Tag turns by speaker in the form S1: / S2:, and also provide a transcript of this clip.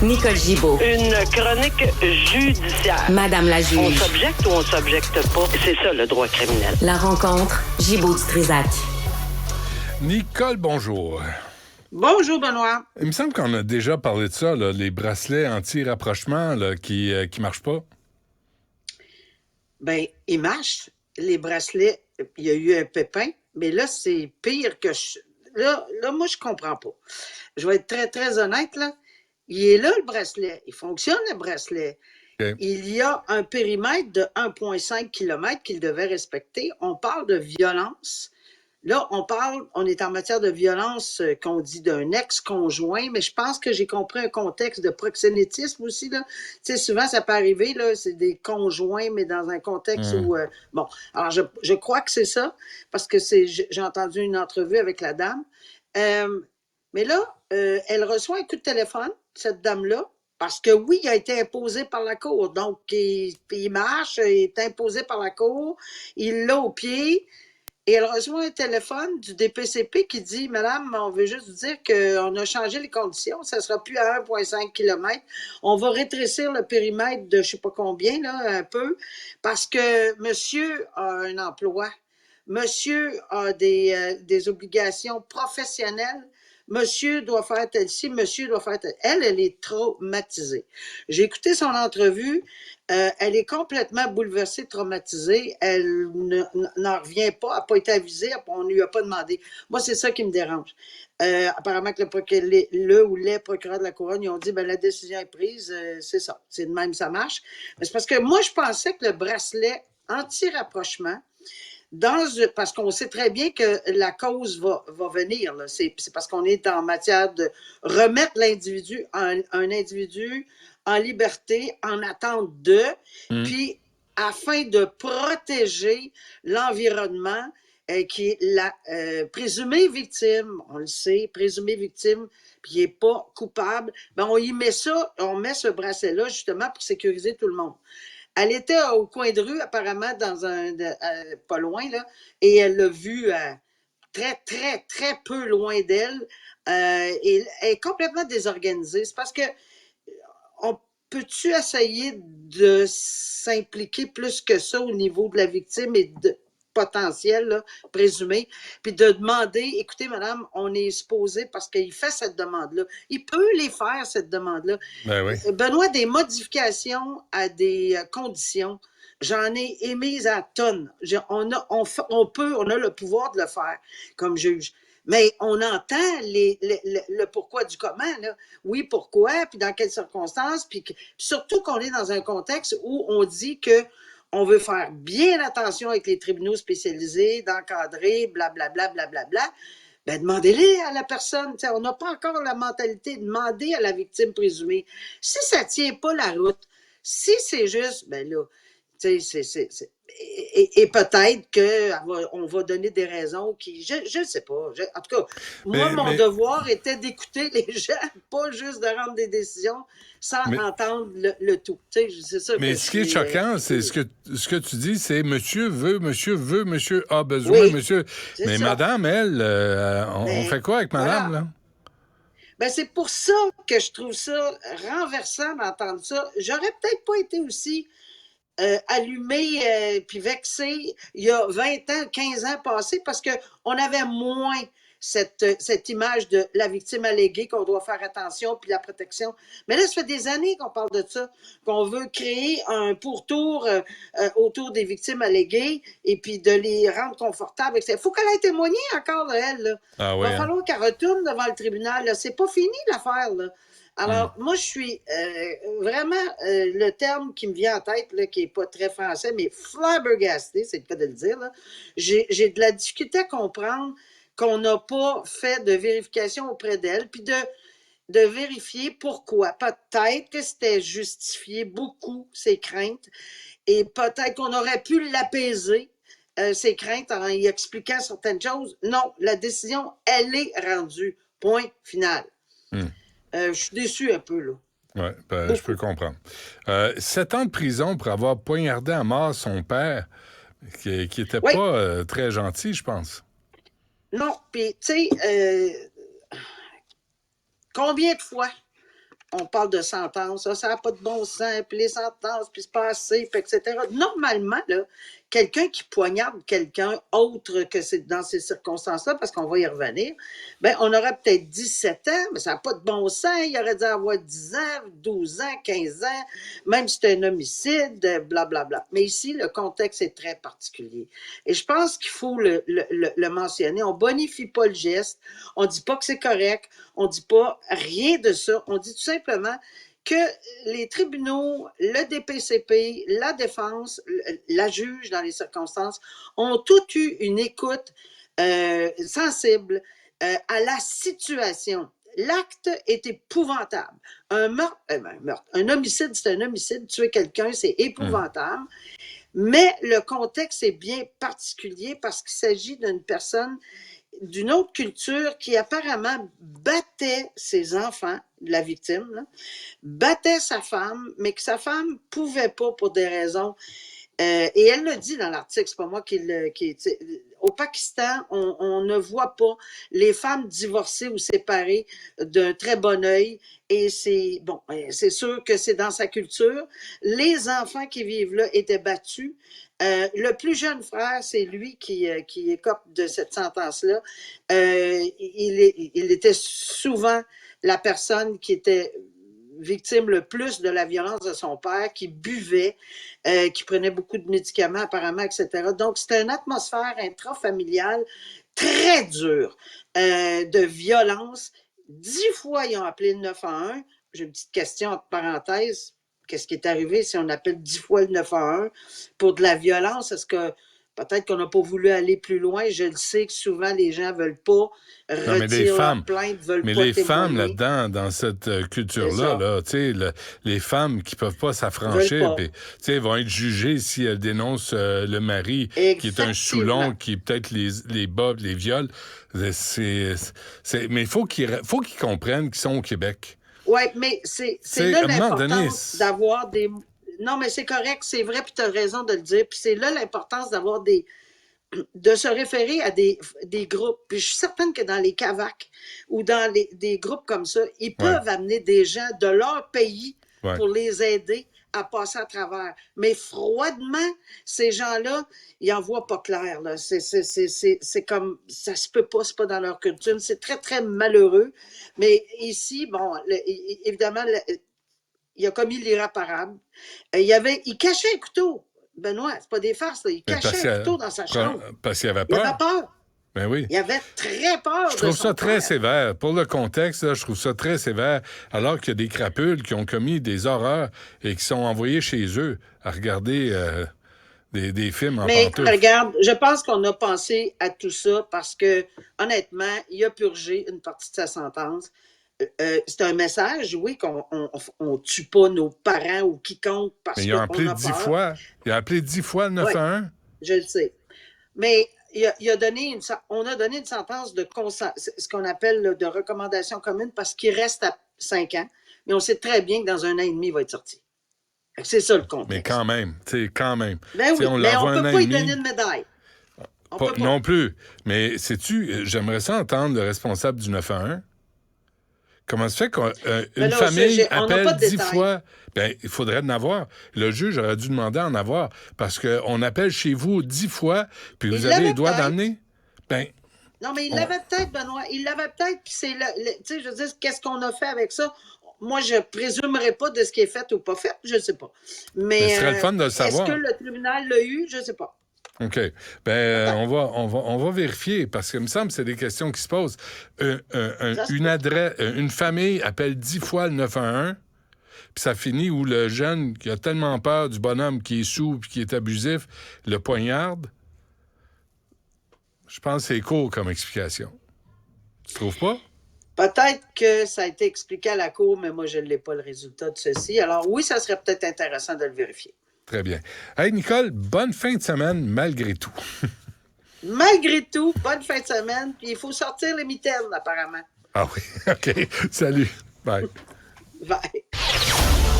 S1: Nicole Gibaud.
S2: Une chronique judiciaire.
S1: Madame la
S2: On
S1: juge.
S2: s'objecte ou on s'objecte pas. C'est ça, le droit criminel.
S1: La rencontre, Gibaud-Strisac.
S3: Nicole, bonjour.
S4: Bonjour, Benoît.
S3: Il me semble qu'on a déjà parlé de ça, là, les bracelets anti-rapprochement là, qui marchent pas.
S4: Ben, ils marchent. Les bracelets, il y a eu un pépin, mais là, c'est pire que... Là, moi, je comprends pas. Je vais être très, très honnête, là. Il est là, le bracelet. Il fonctionne, le bracelet.
S3: Okay.
S4: Il y a un périmètre de 1,5 km qu'il devait respecter. On parle de violence. Là, on est en matière de violence qu'on dit d'un ex-conjoint, mais je pense que j'ai compris un contexte de proxénétisme aussi, là. Tu sais, souvent, ça peut arriver, là, c'est des conjoints, mais dans un contexte où... bon, alors je crois que c'est ça, parce que j'ai entendu une entrevue avec la dame. Mais là, elle reçoit un coup de téléphone, cette dame-là, parce que oui, il a été imposé par la Cour. Donc, il marche, il est imposé par la Cour, il l'a au pied... Et elle reçoit un téléphone du DPCP qui dit « Madame, on veut juste vous dire qu'on a changé les conditions, ça ne sera plus à 1,5 km. On va rétrécir le périmètre de je ne sais pas combien, là, un peu, parce que monsieur a un emploi, monsieur a des obligations professionnelles, monsieur doit faire tel ci, monsieur doit faire tel... » Elle est traumatisée. J'ai écouté son entrevue. Elle est complètement bouleversée, traumatisée. Elle n'en revient pas. Elle n'a pas été avisée. On ne lui a pas demandé. Moi, c'est ça qui me dérange. Apparemment que le ou les procureurs de la Couronne, ils ont dit, la décision est prise. C'est ça. C'est de même, ça marche. Mais c'est parce que moi, je pensais que le bracelet anti-rapprochement, parce qu'on sait très bien que la cause va venir. Là. C'est parce qu'on est en matière de remettre l'individu, un individu en liberté, en attente puis afin de protéger l'environnement qui est la présumée victime, on le sait, présumée victime, puis il n'est pas coupable, on met ce bracelet-là justement pour sécuriser tout le monde. Elle était au coin de rue, apparemment, pas loin, là, et elle l'a vu très, très, très peu loin d'elle. Et elle est complètement désorganisée. C'est parce que on peut-tu essayer de s'impliquer plus que ça au niveau de la victime et potentiel, là, présumé, puis de demander, écoutez, madame, on est supposé, parce qu'il fait cette demande-là, il peut les faire, cette demande-là.
S3: Ben oui.
S4: Benoît, des modifications à des conditions, j'en ai émises à tonnes. On a le pouvoir de le faire comme juge. Mais on entend le pourquoi du comment, là. Oui, pourquoi, puis dans quelles circonstances, puis surtout qu'on est dans un contexte où on dit que on veut faire bien attention avec les tribunaux spécialisés, d'encadrer, blablabla, blablabla. Demandez-les à la personne. T'sais, on n'a pas encore la mentalité de demander à la victime présumée. Si ça ne tient pas la route, si c'est juste, là, et peut-être qu'on va donner des raisons qui... Je ne sais pas. En tout cas, moi, mon devoir était d'écouter les gens, pas juste de rendre des décisions sans entendre le tout. C'est ça.
S3: Mais ce qui est choquant, c'est ce que tu dis, c'est monsieur a besoin,
S4: oui,
S3: monsieur... Mais ça. Madame, elle, on fait quoi avec madame,
S4: voilà.
S3: là?
S4: C'est pour ça que je trouve ça renversant d'entendre ça. J'aurais peut-être pas été aussi... allumé puis vexé il y a 20 ans, 15 ans passés parce qu'on avait moins cette image de la victime alléguée, qu'on doit faire attention, puis la protection. Mais là, ça fait des années qu'on parle de ça, qu'on veut créer un pourtour autour des victimes alléguées et puis de les rendre confortables. Il faut qu'elle ait témoigné encore, elle. Là.
S3: Ah, ouais,
S4: il va falloir qu'elle retourne devant le tribunal. Là. C'est pas fini, l'affaire, là. Alors, moi, je suis vraiment, le terme qui me vient en tête, là, qui n'est pas très français, mais flabbergasté, c'est le cas de le dire, là. J'ai de la difficulté à comprendre qu'on n'a pas fait de vérification auprès d'elle, puis de vérifier pourquoi. Peut-être que c'était justifié beaucoup, ses craintes, et peut-être qu'on aurait pu l'apaiser, ses craintes, en y expliquant certaines choses. Non, la décision, elle est rendue. Point final. Je suis déçu un peu, là.
S3: Oui, je peux comprendre. 7 ans de prison pour avoir poignardé à mort son père, qui était pas très gentil, je pense.
S4: Non, puis, tu sais, combien de fois on parle de sentences, ça n'a pas de bon sens, puis les sentences, puis c'est pas assez, puis etc. Normalement, là, quelqu'un qui poignarde quelqu'un autre que c'est dans ces circonstances-là, parce qu'on va y revenir, ben on aurait peut-être 17 ans, mais ça n'a pas de bon sens, il aurait dû avoir 10 ans, 12 ans, 15 ans, même si c'est un homicide, blablabla. Mais ici, le contexte est très particulier. Et je pense qu'il faut le mentionner. On bonifie pas le geste, on dit pas que c'est correct, on dit pas rien de ça, on dit tout simplement que les tribunaux, le DPCP, la défense, la juge dans les circonstances, ont toutes eu une écoute sensible à la situation. L'acte est épouvantable. Un homicide, c'est un homicide. Tuer quelqu'un, c'est épouvantable. Mais le contexte est bien particulier parce qu'il s'agit d'une personne d'une autre culture qui apparemment battait ses enfants, la victime, là, battait sa femme, mais que sa femme pouvait pas pour des raisons. Et elle le dit dans l'article, c'est pas moi au Pakistan, on ne voit pas les femmes divorcées ou séparées d'un très bon œil. Et c'est sûr que c'est dans sa culture. Les enfants qui vivent là étaient battus. Le plus jeune frère, c'est lui qui écope de cette sentence-là. Il était souvent la personne qui était victime le plus de la violence de son père, qui buvait, qui prenait beaucoup de médicaments apparemment, etc. Donc, c'était une atmosphère intrafamiliale très dure de violence. 10 fois, ils ont appelé le 911. J'ai une petite question entre parenthèses. Qu'est-ce qui est arrivé si on appelle 10 fois le 911 pour de la violence? Est-ce que peut-être qu'on n'a pas voulu aller plus loin? Je le sais que souvent, les gens ne veulent pas retirer leur plainte, veulent pas témoigner.
S3: Mais les femmes là-dedans, dans cette culture-là, là, les femmes qui ne peuvent pas s'affranchir, vont être jugées si elles dénoncent le mari qui est un Soulon, qui peut-être les bat, les viole. Mais il faut qu'ils comprennent qu'ils sont au Québec.
S4: Oui, mais c'est là l'importance d'avoir des... Non, mais c'est correct, c'est vrai, puis tu as raison de le dire. Puis c'est là l'importance d'avoir de se référer à des groupes. Puis je suis certaine que dans les CAVAC ou dans des groupes comme ça, ils peuvent amener des gens de leur pays pour les aider à passer à travers. Mais froidement, ces gens-là, ils n'en voient pas clair. Là. C'est comme, ça se peut pas, c'est pas dans leur culture. C'est très, très malheureux. Mais ici, évidemment, il a commis l'irréparable. Il cachait un couteau. Benoît, c'est pas des farces, là. Il cachait un couteau dans sa chambre.
S3: Parce qu'il avait peur.
S4: Il avait peur.
S3: Ben oui.
S4: Il avait très peur.
S3: Je trouve ça très sévère. Pour le contexte, là, je trouve ça très sévère, alors qu'il y a des crapules qui ont commis des horreurs et qui sont envoyés chez eux à regarder des films en pantoufles.
S4: Mais regarde, je pense qu'on a pensé à tout ça parce que, honnêtement, il a purgé une partie de sa sentence. C'est un message, oui, qu'on ne tue pas nos parents ou quiconque parce qu'on a peur.
S3: Il a appelé 10 fois le 911.
S4: Oui, je le sais. Mais on a donné une sentence de ce qu'on appelle de recommandation commune parce qu'il reste à 5 ans. Mais on sait très bien que dans 1 an et demi, il va être sorti. C'est ça le contexte.
S3: Mais quand même,
S4: Ben oui, on ne peut pas lui donner une médaille.
S3: Non plus. Mais sais-tu, j'aimerais ça entendre le responsable du 911. Comment se fait qu'une famille appelle 10 fois? Ben, il faudrait en avoir. Le juge aurait dû demander à en avoir parce qu'on appelle chez vous 10 fois, puis vous avez les doigts d'amener. Ben,
S4: non, mais il l'avait peut-être, Benoît. Il l'avait peut-être, puis c'est tu sais, je veux dire, qu'est-ce qu'on a fait avec ça? Moi, je présumerai pas de ce qui est fait ou pas fait, je ne sais pas. Mais
S3: ce serait le fun de le savoir.
S4: Est-ce que le tribunal l'a eu? Je ne sais pas.
S3: OK. On va vérifier, parce que il me semble que c'est des questions qui se posent. Une famille appelle 10 fois le 911, puis ça finit où le jeune qui a tellement peur du bonhomme qui est sous et qui est abusif, le poignarde. Je pense que c'est court comme explication. Tu trouves pas?
S4: Peut-être que ça a été expliqué à la cour, mais moi, je ne l'ai pas le résultat de ceci. Alors oui, ça serait peut-être intéressant de le vérifier.
S3: Très bien. Hey, Nicole, bonne fin de semaine, malgré tout.
S4: Malgré tout, bonne fin de semaine. Puis il faut sortir les mitaines, apparemment.
S3: Ah oui, OK. Salut. Bye.
S4: Bye.